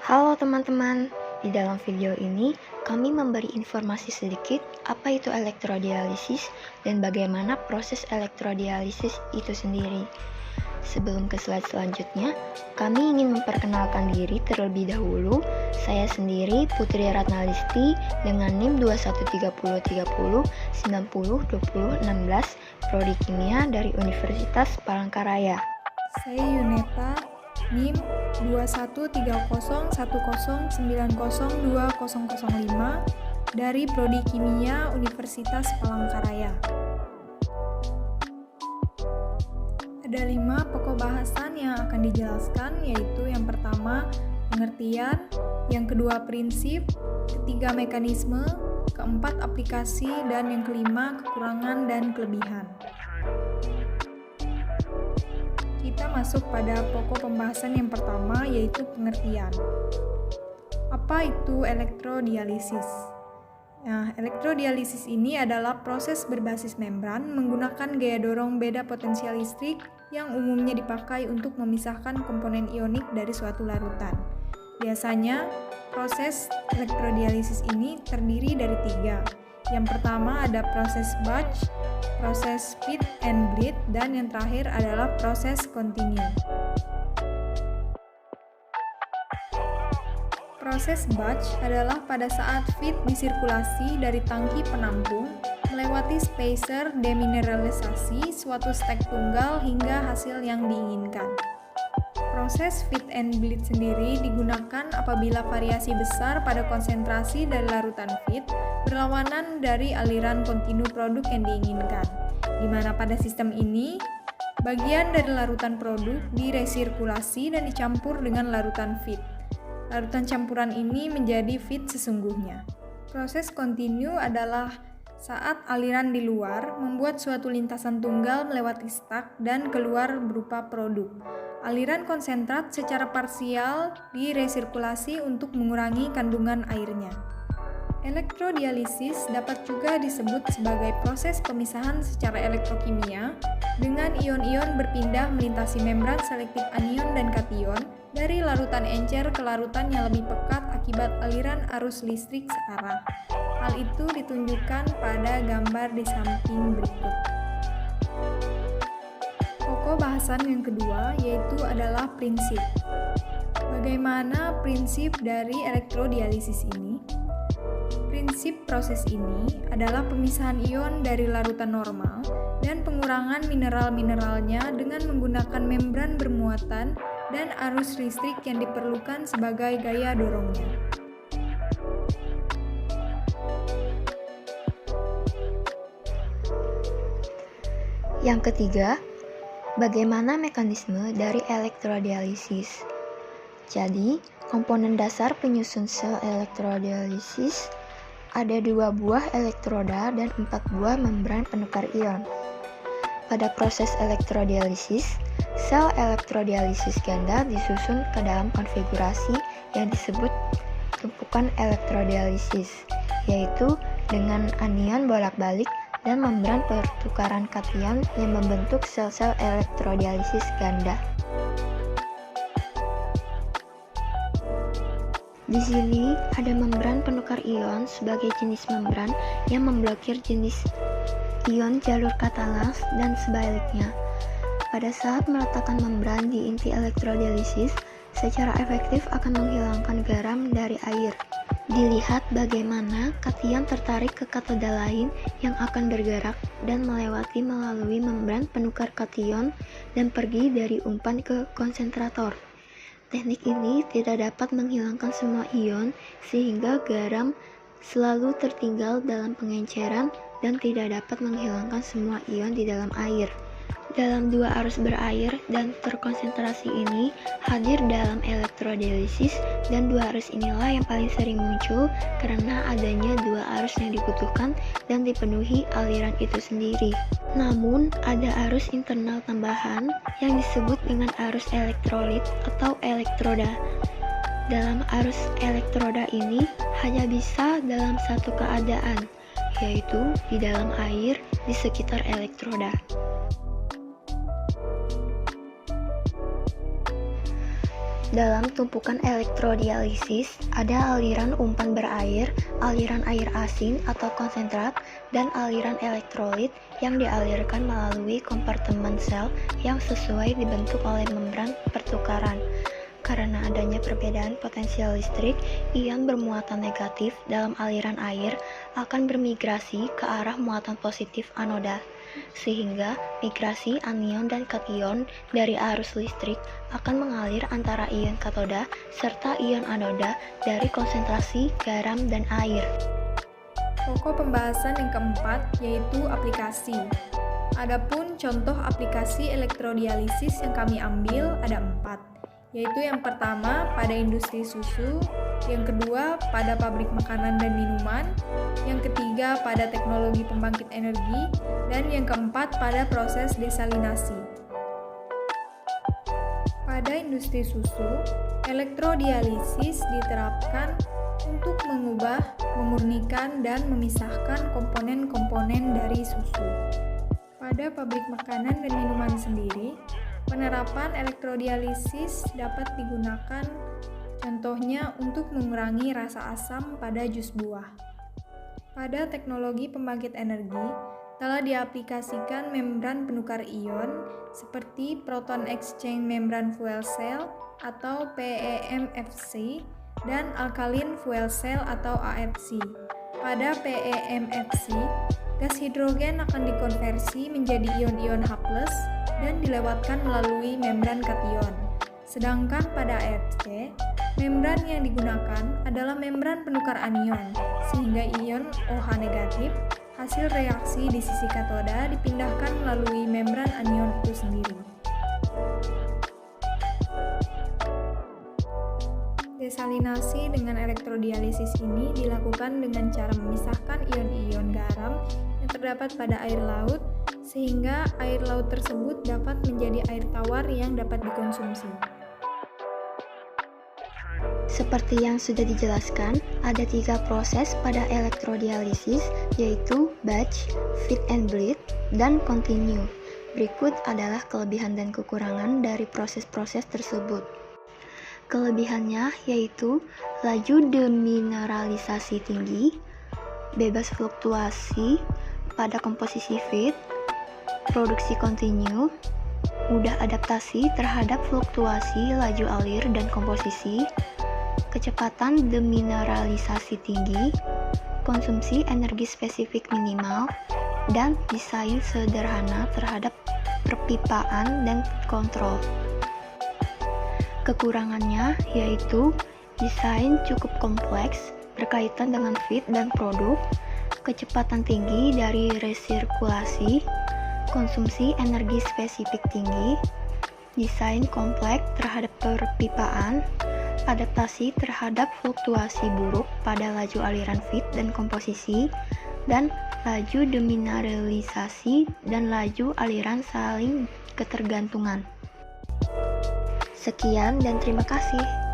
Halo teman-teman, di dalam video ini kami memberi informasi sedikit apa itu elektrodialisis dan bagaimana proses elektrodialisis itu sendiri. Sebelum ke slide selanjutnya, kami ingin memperkenalkan diri terlebih dahulu. Saya sendiri Putri Ratnalisti dengan NIM 213030 902016 Prodi Kimia dari Universitas Palangkaraya. Saya Yuneta, NIM 213010902005 dari Prodi Kimia Universitas Palangkaraya. Ada 5 pokok bahasan yang akan dijelaskan, yaitu yang pertama pengertian, yang kedua prinsip, ketiga mekanisme, keempat aplikasi, dan yang kelima kekurangan dan kelebihan. Kita masuk pada pokok pembahasan yang pertama, yaitu pengertian. Apa itu elektrodialisis? Nah, elektrodialisis ini adalah proses berbasis membran menggunakan gaya dorong beda potensial listrik yang umumnya dipakai untuk memisahkan komponen ionik dari suatu larutan. Biasanya, proses elektrodialisis ini terdiri dari 3. Yang pertama ada proses batch, proses feed and bleed, dan yang terakhir adalah proses continue. Proses batch adalah pada saat feed disirkulasi dari tangki penampung melewati spacer demineralisasi suatu stek tunggal hingga hasil yang diinginkan. Proses feed and bleed sendiri digunakan apabila variasi besar pada konsentrasi dari larutan feed berlawanan dari aliran kontinu produk yang diinginkan, di mana pada sistem ini, bagian dari larutan produk diresirkulasi dan dicampur dengan larutan feed. Larutan campuran ini menjadi feed sesungguhnya. Proses kontinu adalah saat aliran di luar membuat suatu lintasan tunggal melewati stak dan keluar berupa produk. Aliran konsentrat secara parsial diresirkulasi untuk mengurangi kandungan airnya. Elektrodialisis dapat juga disebut sebagai proses pemisahan secara elektrokimia dengan ion-ion berpindah melintasi membran selektif anion dan kation dari larutan encer ke larutan yang lebih pekat akibat aliran arus listrik searah. Hal itu ditunjukkan pada gambar di samping berikut. Pokok bahasan yang kedua yaitu adalah prinsip. Bagaimana prinsip dari elektrodialisis ini? Prinsip proses ini adalah pemisahan ion dari larutan normal dan pengurangan mineral-mineralnya dengan menggunakan membran bermuatan dan arus listrik yang diperlukan sebagai gaya dorongnya. Yang ketiga, bagaimana mekanisme dari elektrodialisis? Jadi, komponen dasar penyusun sel elektrodialisis ada 2 buah elektroda dan 4 buah membran penukar ion. Pada proses elektrodialisis, sel elektrodialisis ganda disusun ke dalam konfigurasi yang disebut tumpukan elektrodialisis, yaitu dengan anion bolak-balik dan membran pertukaran kation yang membentuk sel-sel elektrodialisis ganda. Di sini ada membran penukar ion sebagai jenis membran yang memblokir jenis ion jalur katalas dan sebaliknya. Pada saat meletakkan membran di inti elektrodialisis, secara efektif akan menghilangkan garam dari air. Dilihat bagaimana kation tertarik ke katoda lain yang akan bergerak dan melewati melalui membran penukar kation dan pergi dari umpan ke konsentrator. Teknik ini tidak dapat menghilangkan semua ion sehingga garam selalu tertinggal dalam pengenceran dan tidak dapat menghilangkan semua ion di dalam air. Dalam 2 arus berair dan terkonsentrasi ini hadir dalam elektrodialisis, dan 2 arus inilah yang paling sering muncul karena adanya 2 arus yang dibutuhkan dan dipenuhi aliran itu sendiri. Namun, ada arus internal tambahan yang disebut dengan arus elektrolit atau elektroda. Dalam arus elektroda ini hanya bisa dalam satu keadaan, yaitu di dalam air di sekitar elektroda. Dalam tumpukan elektrodialisis, ada aliran umpan berair, aliran air asin atau konsentrat, dan aliran elektrolit yang dialirkan melalui kompartemen sel yang sesuai dibentuk oleh membran pertukaran. Karena adanya perbedaan potensial listrik, ion bermuatan negatif dalam aliran air akan bermigrasi ke arah muatan positif anoda, sehingga migrasi anion dan kation dari arus listrik akan mengalir antara ion katoda serta ion anoda dari konsentrasi garam dan air. Pokok pembahasan yang keempat yaitu aplikasi. Adapun contoh aplikasi elektrodialisis yang kami ambil ada 4. Yaitu yang pertama pada industri susu, yang kedua pada pabrik makanan dan minuman, yang ketiga pada teknologi pembangkit energi, dan yang keempat pada proses desalinasi. Pada industri susu, elektrodialisis diterapkan untuk mengubah, memurnikan, dan memisahkan komponen-komponen dari susu. Pada pabrik makanan dan minuman sendiri, penerapan elektrodialisis dapat digunakan contohnya untuk mengurangi rasa asam pada jus buah. Pada teknologi pembangkit energi, telah diaplikasikan membran penukar ion seperti proton exchange membran fuel cell atau PEMFC dan alkaline fuel cell atau AFC. Pada PEMFC, gas hidrogen akan dikonversi menjadi ion-ion H+ dan dilewatkan melalui membran kation. Sedangkan pada AFC, membran yang digunakan adalah membran penukar anion, sehingga ion OH negatif hasil reaksi di sisi katoda dipindahkan melalui membran anion itu sendiri. Desalinasi dengan elektrodialisis ini dilakukan dengan cara memisahkan ion-ion garam yang terdapat pada air laut, sehingga air laut tersebut dapat menjadi air tawar yang dapat dikonsumsi. Seperti yang sudah dijelaskan, ada 3 proses pada elektrodialisis, yaitu batch, feed and bleed, dan continue. Berikut adalah kelebihan dan kekurangan dari proses-proses tersebut. Kelebihannya yaitu laju demineralisasi tinggi, bebas fluktuasi pada komposisi feed, produksi kontinu, mudah adaptasi terhadap fluktuasi laju alir dan komposisi, kecepatan demineralisasi tinggi, konsumsi energi spesifik minimal, dan desain sederhana terhadap perpipaan dan kontrol. Kekurangannya yaitu desain cukup kompleks berkaitan dengan feed dan produk, kecepatan tinggi dari resirkulasi, konsumsi energi spesifik tinggi, desain kompleks terhadap perpipaan, adaptasi terhadap fluktuasi buruk pada laju aliran feed dan komposisi, dan laju demineralisasi dan laju aliran saling ketergantungan. Sekian dan terima kasih.